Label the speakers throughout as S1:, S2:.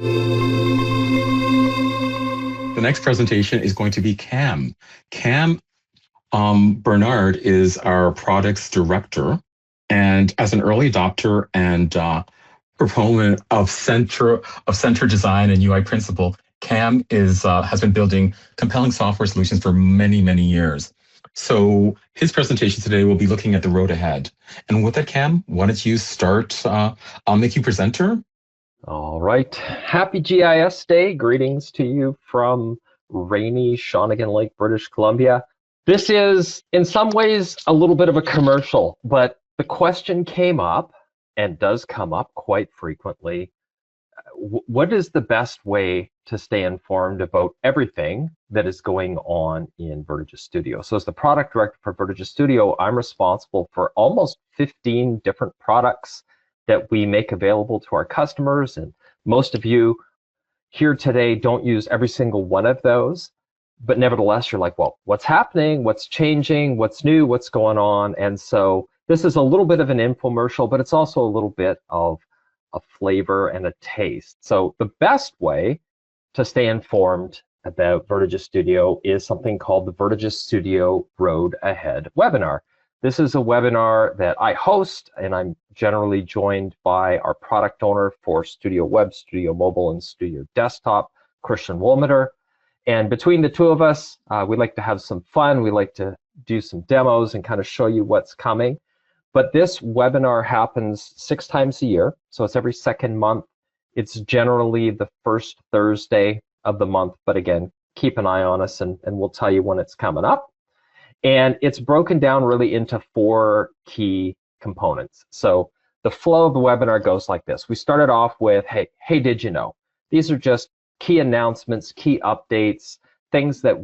S1: The next presentation is going to be Cam. Cam Bernard is our products director, and as an early adopter and proponent of center design and UI principle, Cam has been building compelling software solutions for many years. So his presentation today will be looking at the road ahead. And with that, Cam, why don't you start? I'll make you presenter.
S2: All right. Happy GIS Day. Greetings to you from rainy Shawnigan Lake, British Columbia. This is, in some ways, a little bit of a commercial, but the question came up, and does come up quite frequently. What is the best way to stay informed about everything that is going on in VertiGIS Studio? So as the product director for VertiGIS Studio, I'm responsible for almost 15 different products that we make available to our customers. And most of you here today don't use every single one of those. But nevertheless, you're like, well, what's happening? What's changing? What's new? What's going on? And so this is a little bit of an infomercial, but it's also a little bit of a flavor and a taste. So the best way to stay informed about VertiGIS Studio is something called the VertiGIS Studio Road Ahead webinar. This is a webinar that I host, and I'm generally joined by our product owner for Studio Web, Studio Mobile, and Studio Desktop, Christian Wohlmeter. And between the two of us, we like to have some fun. We like to do some demos and kind of show you what's coming. But this webinar happens 6 times a year, so it's every second month. It's generally the first Thursday of the month, but again, keep an eye on us and we'll tell you when it's coming up. And it's broken down really into 4 key components. So the flow of the webinar goes like this. We started off with, hey, did you know? These are just key announcements, key updates, things that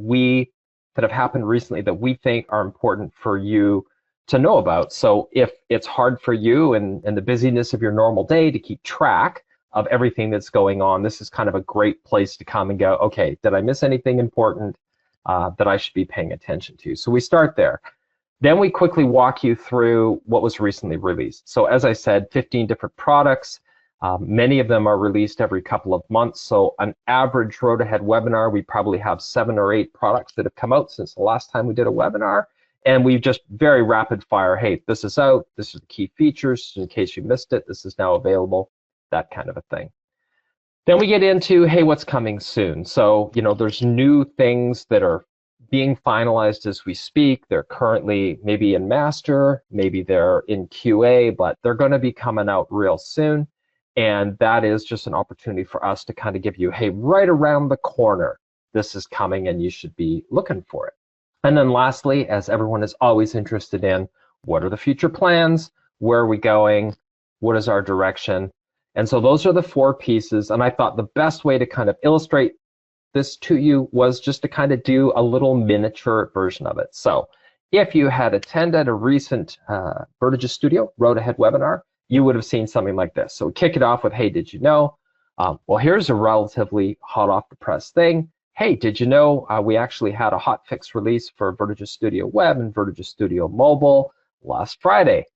S2: have happened recently that we think are important for you to know about. So if it's hard for you and the busyness of your normal day to keep track of everything that's going on, this is kind of a great place to come and go, okay, did I miss anything important that I should be paying attention to? So we start there. Then we quickly walk you through what was recently released. So as I said, 15 different products. Many of them are released every couple of months. So an average Road Ahead webinar, we probably have 7 or 8 products that have come out since the last time we did a webinar. And we've just very rapid fire, hey, this is out, this is the key features, in case you missed it, this is now available, that kind of a thing. Then we get into, hey, what's coming soon? So, there's new things that are being finalized as we speak. They're currently maybe in master, maybe they're in QA, but they're going to be coming out real soon. And that is just an opportunity for us to kind of give you, hey, right around the corner, this is coming and you should be looking for it. And then lastly, as everyone is always interested in, what are the future plans? Where are we going? What is our direction? And so those are the 4 pieces. And I thought the best way to kind of illustrate this to you was just to kind of do a little miniature version of it. So if you had attended a recent VertiGIS Studio Road Ahead webinar, you would have seen something like this. So we kick it off with, hey, did you know? Well, here's a relatively hot off the press thing. Hey, did you know we actually had a hotfix release for VertiGIS Studio Web and VertiGIS Studio Mobile last Friday?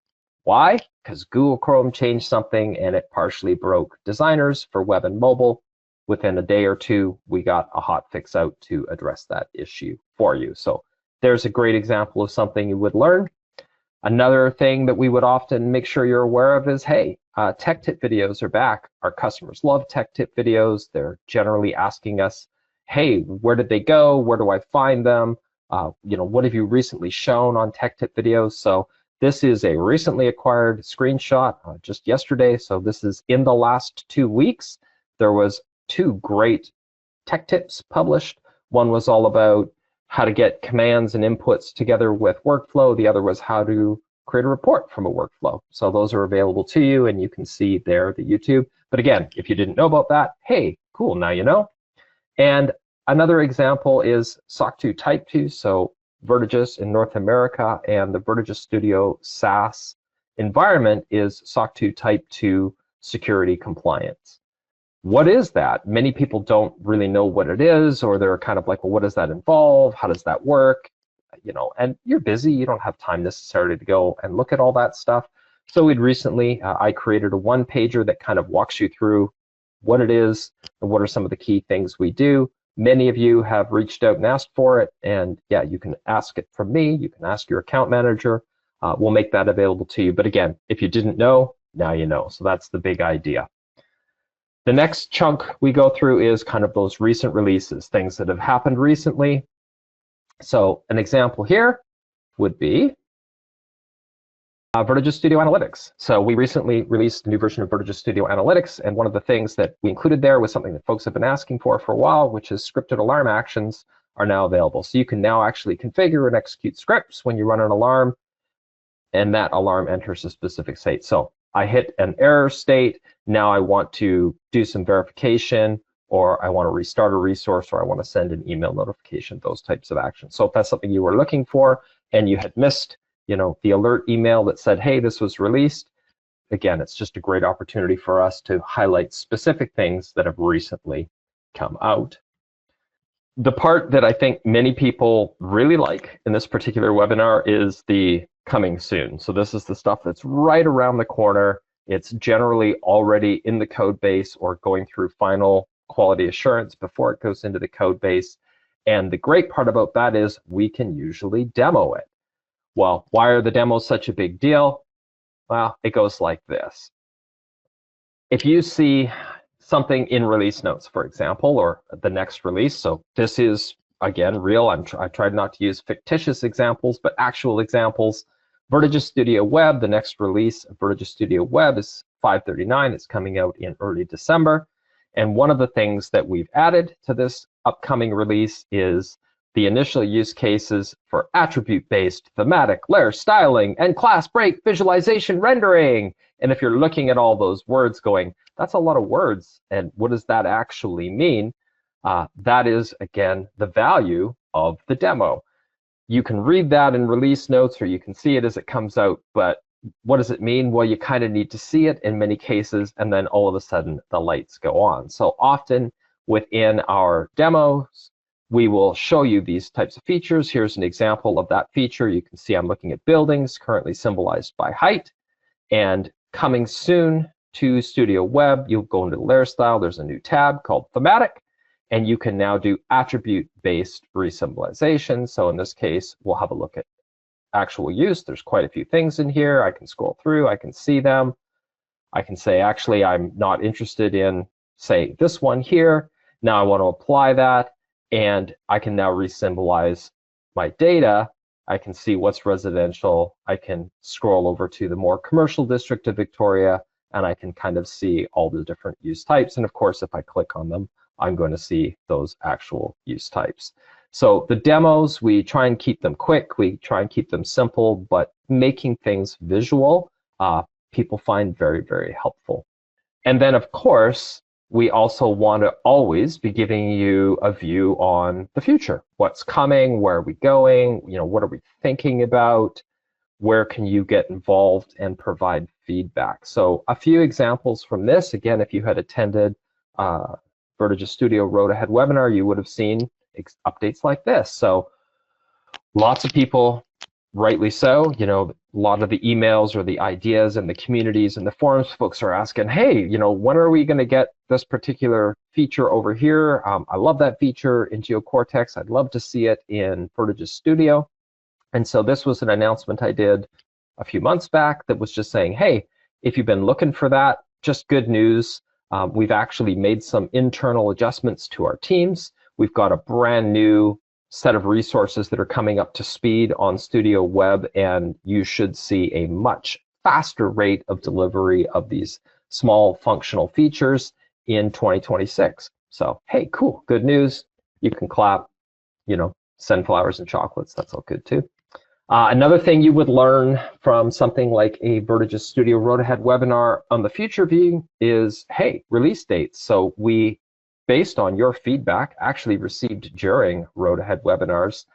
S2: Why? Because Google Chrome changed something and it partially broke designers for web and mobile. Within a day or 2, we got a hotfix out to address that issue for you. So there's a great example of something you would learn. Another thing that we would often make sure you're aware of is, hey, tech tip videos are back. Our customers love tech tip videos. They're generally asking us, hey, where did they go? Where do I find them? What have you recently shown on tech tip videos? So this is a recently acquired screenshot just yesterday. So this is in the last 2 weeks. There was 2 great tech tips published. One was all about how to get commands and inputs together with workflow. The other was how to create a report from a workflow. So those are available to you, and you can see there the YouTube. But again, if you didn't know about that, hey, cool, now you know. And another example is SOC 2 Type 2. So VertiGIS in North America and the VertiGIS Studio SaaS environment is SOC 2 Type 2 security compliance. What is that? Many people don't really know what it is, or they're kind of like, well, what does that involve? How does that work? And you're busy, you don't have time necessarily to go and look at all that stuff. So we'd recently, I created a 1-pager that kind of walks you through what it is and what are some of the key things we do. Many of you have reached out and asked for it, and yeah, you can ask it from me. You can ask your account manager. We'll make that available to you. But again, if you didn't know, now you know. So that's the big idea. The next chunk we go through is kind of those recent releases, things that have happened recently. So an example here would be VertiGIS Studio Analytics. So we recently released a new version of VertiGIS Studio Analytics, and one of the things that we included there was something that folks have been asking for a while, which is scripted alarm actions are now available. So you can now actually configure and execute scripts when you run an alarm, and that alarm enters a specific state. So I hit an error state. Now I want to do some verification, or I want to restart a resource, or I want to send an email notification, those types of actions. So if that's something you were looking for and you had missed, the alert email that said, hey, this was released, again, it's just a great opportunity for us to highlight specific things that have recently come out. The part that I think many people really like in this particular webinar is the coming soon. So this is the stuff that's right around the corner. It's generally already in the code base or going through final quality assurance before it goes into the code base. And the great part about that is we can usually demo it. Well, why are the demos such a big deal? Well, it goes like this. If you see something in release notes, for example, or the next release, so this is, again, real. I tried not to use fictitious examples, but actual examples. VertiGIS Studio Web, the next release of VertiGIS Studio Web is 5.39. It's coming out in early December. And one of the things that we've added to this upcoming release is the initial use cases for attribute-based, thematic, layer styling, and class break visualization rendering. And if you're looking at all those words going, that's a lot of words, and what does that actually mean? That is, again, the value of the demo. You can read that in release notes, or you can see it as it comes out, but what does it mean? Well, you kind of need to see it in many cases, and then all of a sudden the lights go on. So often within our demos, we will show you these types of features. Here's an example of that feature. You can see I'm looking at buildings, currently symbolized by height. And coming soon to Studio Web, you'll go into layer style. There's a new tab called thematic, and you can now do attribute-based resymbolization. So in this case, we'll have a look at actual use. There's quite a few things in here. I can scroll through, I can see them. I can say, actually, I'm not interested in, say, this one here. Now I want to apply that. And I can now resymbolize my data. I can see what's residential. I can scroll over to the more commercial district of Victoria, and I can kind of see all the different use types. And of course, if I click on them, I'm going to see those actual use types. So the demos, we try and keep them quick. We try and keep them simple, but making things visual, people find very, very helpful. And then, of course, we also want to always be giving you a view on the future. What's coming? Where are we going? What are we thinking about? Where can you get involved and provide feedback? So a few examples from this. Again, if you had attended VertiGIS Studio Road Ahead webinar, you would have seen updates like this. So lots of people, rightly so, a lot of the emails or the ideas and the communities and the forums, folks are asking, hey, when are we going to get this particular feature over here? I love that feature in GeoCortex. I'd love to see it in VertiGIS Studio. And so this was an announcement I did a few months back that was just saying, hey, if you've been looking for that, just good news. We've actually made some internal adjustments to our teams. We've got a brand new set of resources that are coming up to speed on Studio Web, and you should see a much faster rate of delivery of these small functional features in 2026. So, hey, cool, good news. You can clap, send flowers and chocolates. That's all good too. Another thing you would learn from something like a VertiGIS Studio Road Ahead webinar on the future view is, hey, release dates. So we, based on your feedback, actually received during Road Ahead webinars.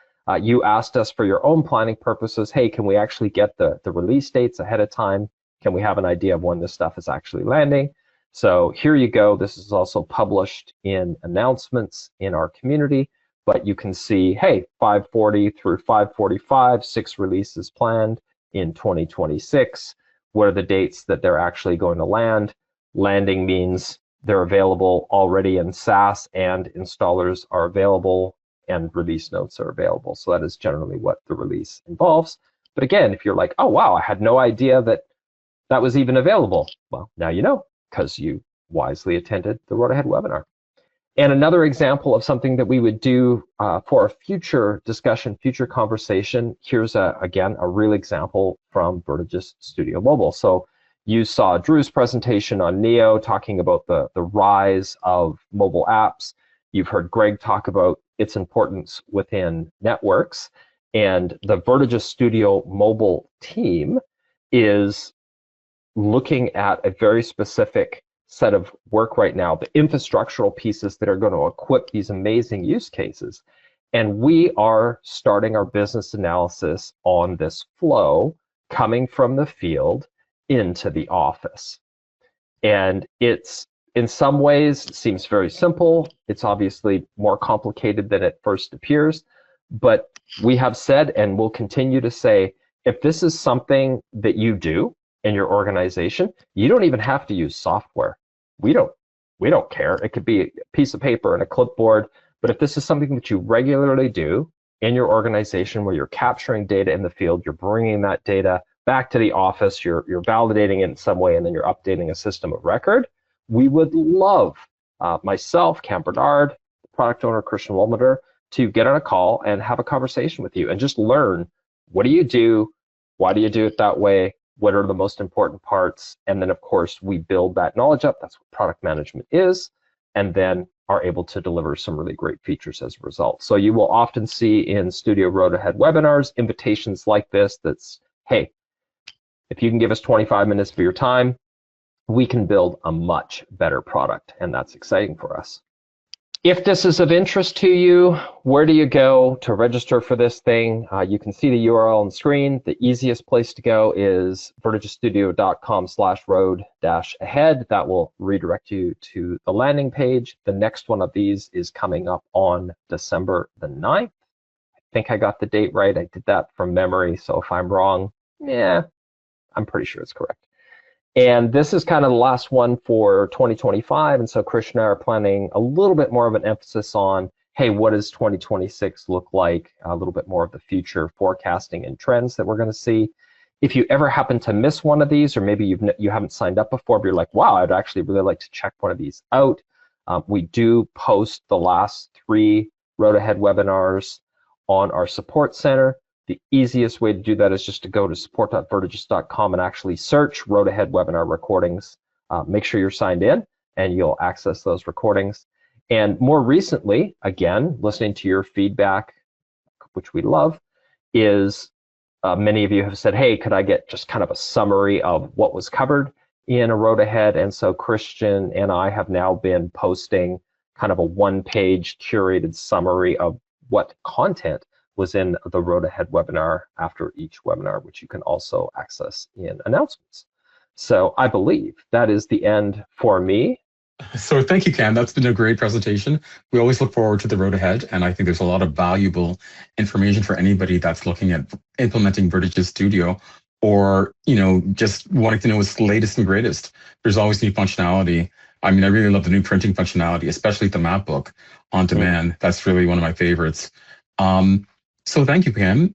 S2: You asked us for your own planning purposes, hey, can we actually get the release dates ahead of time? Can we have an idea of when this stuff is actually landing? So here you go. This is also published in announcements in our community, but you can see, hey, 540 through 545, 6 releases planned in 2026. What are the dates that they're actually going to land? Landing means They're available already in SaaS, and installers are available, and release notes are available. So that is generally what the release involves. But again, if you're like, oh, wow, I had no idea that that was even available. Well, now you know, because you wisely attended the Road Ahead webinar. And another example of something that we would do for a future discussion, future conversation, here's, again, a real example from VertiGIS Studio Mobile. So you saw Drew's presentation on Neo talking about the rise of mobile apps. You've heard Greg talk about its importance within networks. And the VertiGIS Studio Mobile team is looking at a very specific set of work right now, the infrastructural pieces that are going to equip these amazing use cases. And we are starting our business analysis on this flow coming from the field into the office. And it's, in some ways, seems very simple. It's obviously more complicated than it first appears. But we have said, and will continue to say, if this is something that you do in your organization, you don't even have to use software. We don't care. It could be a piece of paper and a clipboard, but if this is something that you regularly do in your organization where you're capturing data in the field, you're bringing that data back to the office, you're validating it in some way, and then you're updating a system of record, we would love myself, Cam Bernard, product owner Christian Wolmuter, to get on a call and have a conversation with you and just learn, what do you do? Why do you do it that way? What are the most important parts? And then, of course, we build that knowledge up. That's what product management is, and then are able to deliver some really great features as a result. So you will often see in Studio Road Ahead webinars invitations like this that's, hey, if you can give us 25 minutes of your time, we can build a much better product, and that's exciting for us. If this is of interest to you, where do you go to register for this thing? You can see the URL on the screen. The easiest place to go is vertigisstudio.com/road-ahead. That will redirect you to the landing page. The next one of these is coming up on December the 9th. I think I got the date right. I did that from memory, so if I'm wrong, yeah, I'm pretty sure it's correct. And this is kind of the last one for 2025. And so Christian and I are planning a little bit more of an emphasis on, hey, what does 2026 look like? A little bit more of the future forecasting and trends that we're going to see. If you ever happen to miss one of these, or maybe you haven't signed up before, but you're like, wow, I'd actually really like to check one of these out. We do post the last 3 Road Ahead webinars on our support center. The easiest way to do that is just to go to support.vertigis.com and actually search Road Ahead webinar recordings. Make sure you're signed in, and you'll access those recordings. And more recently, again, listening to your feedback, which we love, is many of you have said, hey, could I get just kind of a summary of what was covered in a Road Ahead? And so Christian and I have now been posting kind of a one-page curated summary of what content was in the Road Ahead webinar after each webinar, which you can also access in announcements. So I believe that is the end for me.
S1: So thank you, Cam. That's been a great presentation. We always look forward to the road ahead, and I think there's a lot of valuable information for anybody that's looking at implementing VertiGIS Studio, or just wanting to know what's the latest and greatest. There's always new functionality. I mean, I really love the new printing functionality, especially the map book on demand. That's really one of my favorites. So thank you, Cam.